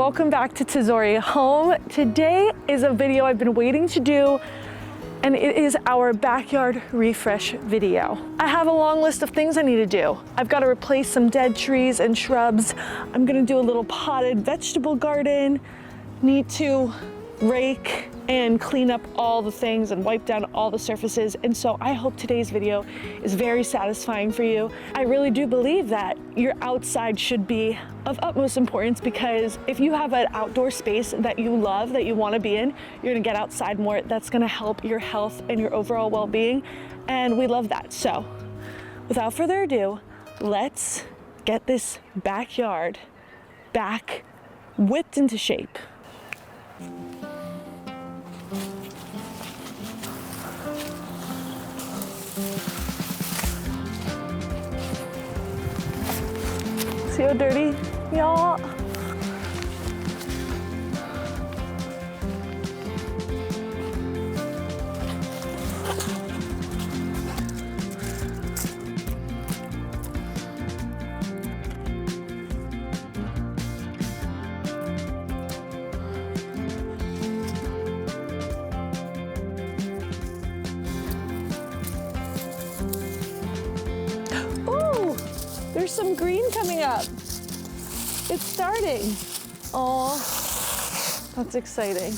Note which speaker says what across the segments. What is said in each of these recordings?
Speaker 1: welcome back to Tazori Home. Today is a video I've been waiting to do, and it is our backyard refresh video. I have a long list of things I need to do. I've got to replace some dead trees and shrubs. I'm gonna do a little potted vegetable garden, need to rake and clean up all the things and wipe down all the surfaces. And so I hope today's video is very satisfying for you. I really do believe that your outside should be of utmost importance, because if you have an outdoor space that you love, that you want to be in, you're gonna get outside more. That's gonna help your health and your overall well-being. And we love that. So without further ado, let's get this backyard back whipped into shape. See how dirty, y'all? Ooh, there's some green coming up. It's starting. Oh, that's exciting.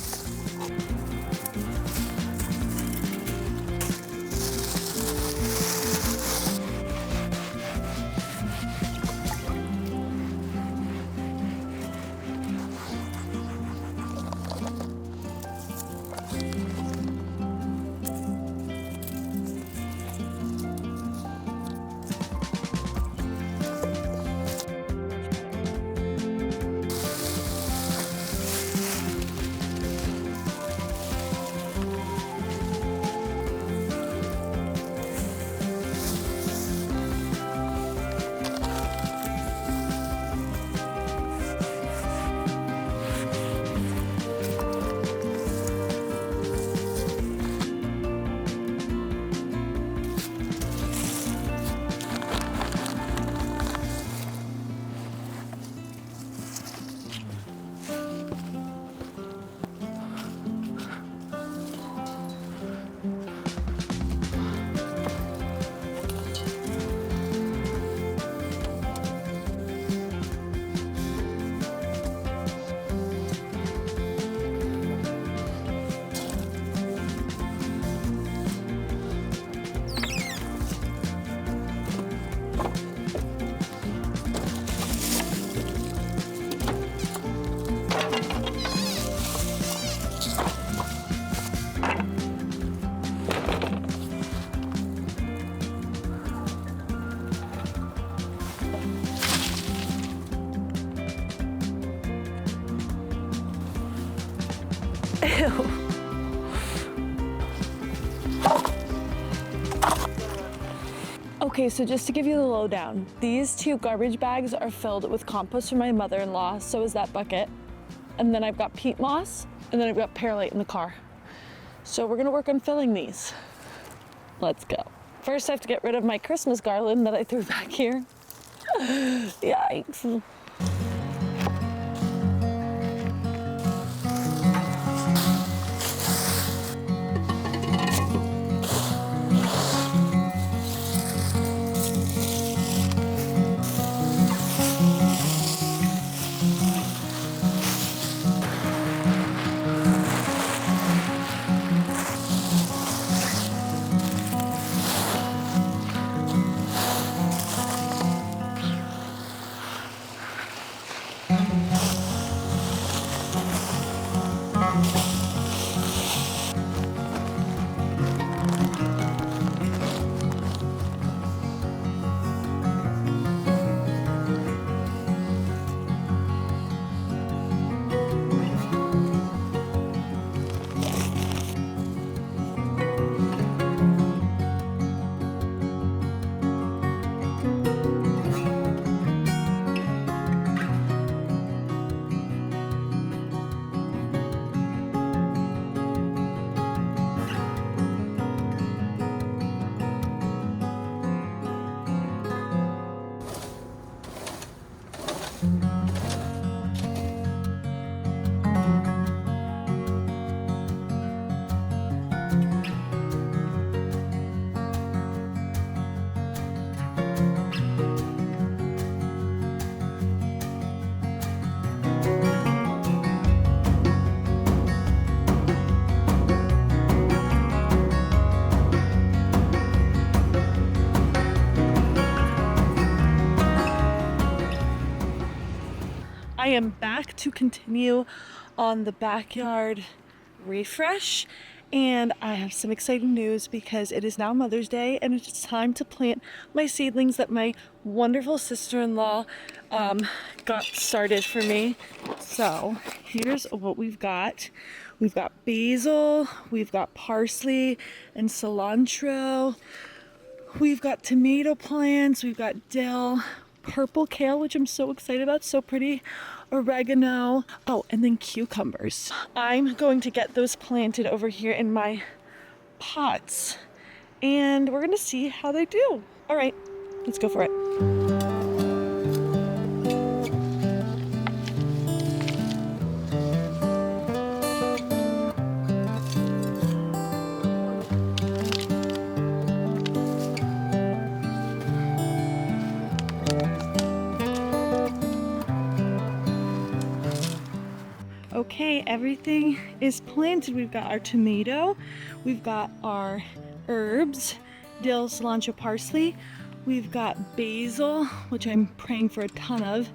Speaker 1: Ew. Okay, so just to give you the lowdown, these 2 garbage bags are filled with compost from my mother-in-law, so is that bucket. And then I've got peat moss, and then I've got perlite in the car. So we're gonna work on filling these. Let's go. First, I have to get rid of my Christmas garland that I threw back here. Yikes. I am back to continue on the backyard refresh, and I have some exciting news because it is now Mother's Day and it's time to plant my seedlings that my wonderful sister-in-law got started for me. So here's what we've got. We've got basil, we've got parsley and cilantro, we've got tomato plants, we've got dill, purple kale, which I'm so excited about, so pretty, oregano, oh, and then cucumbers. I'm going to get those planted over here in my pots, and we're gonna see how they do. All right, let's go for it. Okay, everything is planted. We've got our tomato, we've got our herbs, dill, cilantro, parsley, we've got basil, which I'm praying for a ton of,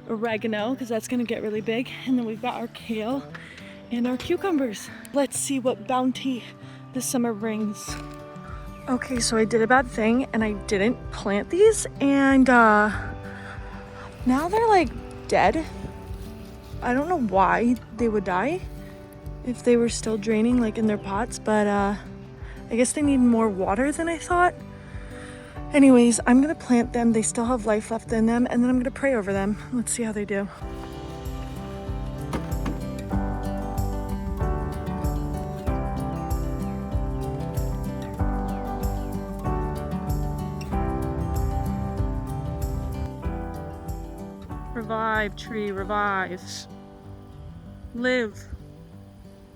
Speaker 1: oregano, because that's gonna get really big, and then we've got our kale and our cucumbers. Let's see what bounty the summer brings. Okay, so I did a bad thing and I didn't plant these, and now they're like dead. I don't know why they would die if they were still draining like in their pots, but I guess they need more water than I thought. Anyways, I'm gonna plant them. They still have life left in them, and then I'm gonna pray over them. Let's see how they do. Revive, tree, revive. Live.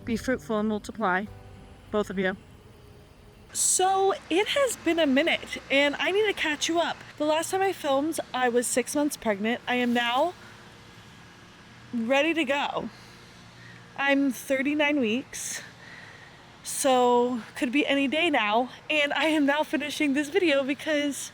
Speaker 1: Be fruitful and multiply. Both of you. So it has been a minute and I need to catch you up. The last time I filmed, I was 6 months pregnant. I am now ready to go. I'm 39 weeks. So could be any day now. And I am now finishing this video because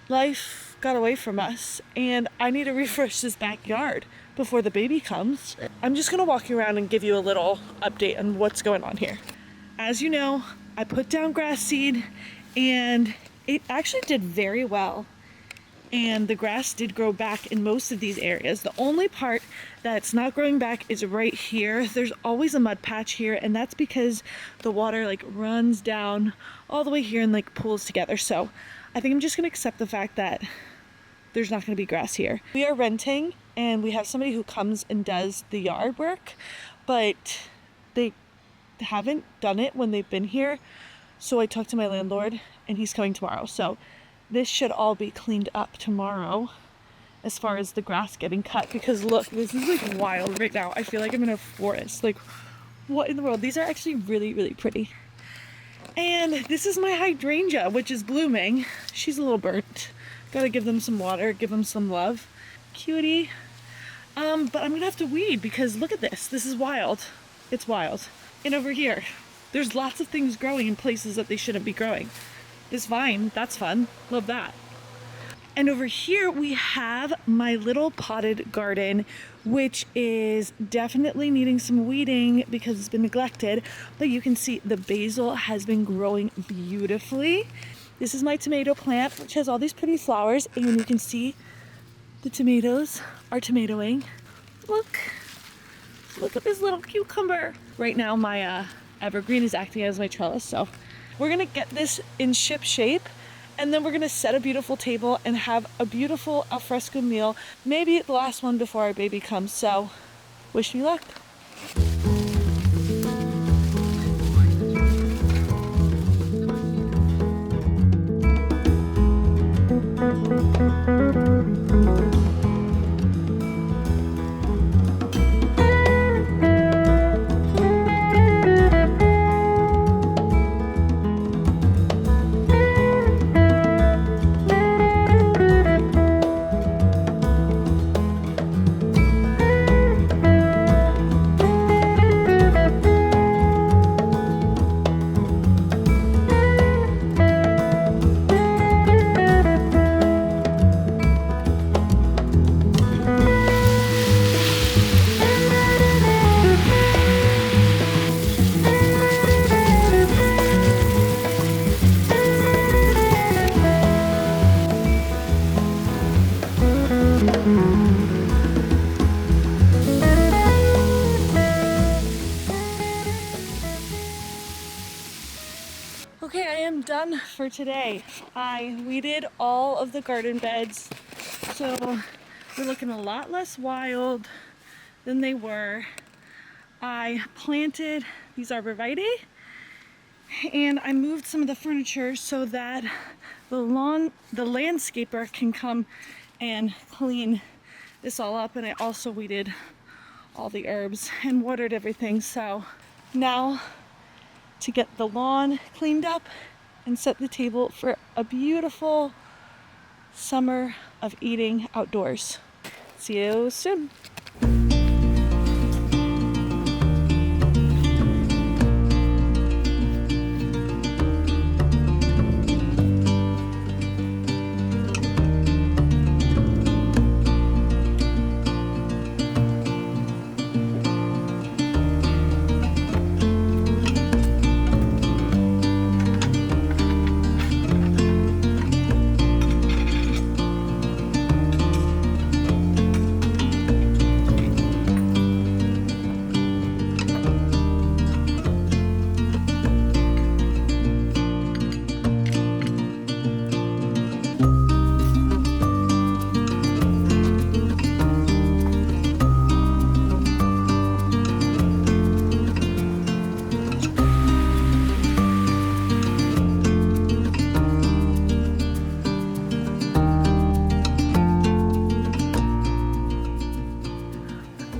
Speaker 1: life got away from us and I need to refresh this backyard before the baby comes. I'm just gonna walk you around and give you a little update on what's going on here. As you know, I put down grass seed and it actually did very well. And the grass did grow back in most of these areas. The only part that's not growing back is right here. There's always a mud patch here, and that's because the water like runs down all the way here and like pools together. So I think I'm just gonna accept the fact that there's not gonna be grass here. We are renting and we have somebody who comes and does the yard work, but they haven't done it when they've been here. So I talked to my landlord and he's coming tomorrow. So this should all be cleaned up tomorrow as far as the grass getting cut, because look, this is like wild right now. I feel like I'm in a forest. Like, what in the world? These are actually really, really pretty. And this is my hydrangea, which is blooming. She's a little burnt. Gotta give them some water, give them some love. Cutie. But I'm gonna have to weed because look at this. This is wild. It's wild. And over here, there's lots of things growing in places that they shouldn't be growing. This vine, that's fun. Love that. And over here we have my little potted garden, which is definitely needing some weeding because it's been neglected. But you can see the basil has been growing beautifully. This is my tomato plant, which has all these pretty flowers, and you can see the tomatoes are tomatoing. Look at this little cucumber. Right now my evergreen is acting as my trellis, so we're gonna get this in ship shape, and then we're gonna set a beautiful table and have a beautiful alfresco meal, maybe the last one before our baby comes. So wish me luck. Okay, I am done for today. I weeded all of the garden beds, so they're looking a lot less wild than they were. I planted these arborvitae, and I moved some of the furniture so that the landscaper can come and clean this all up. And I also weeded all the herbs and watered everything. So now to get the lawn cleaned up and set the table for a beautiful summer of eating outdoors. See you soon.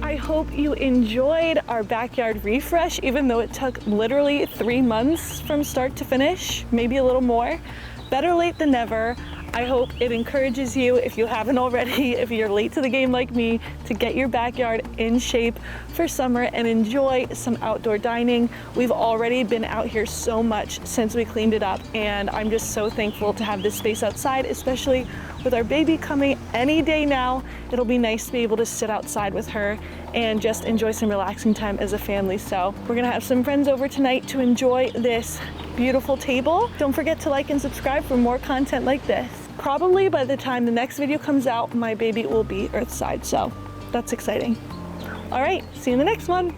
Speaker 1: I hope you enjoyed our backyard refresh, even though it took literally 3 months from start to finish, maybe a little more. Better late than never. I hope it encourages you, if you haven't already, if you're late to the game like me, to get your backyard in shape for summer and enjoy some outdoor dining. We've already been out here so much since we cleaned it up, and I'm just so thankful to have this space outside, especially with our baby coming any day now. It'll be nice to be able to sit outside with her and just enjoy some relaxing time as a family. So we're gonna have some friends over tonight to enjoy this beautiful table. Don't forget to like and subscribe for more content like this. Probably by the time the next video comes out, my baby will be earthside, so that's exciting. All right, see you in the next one.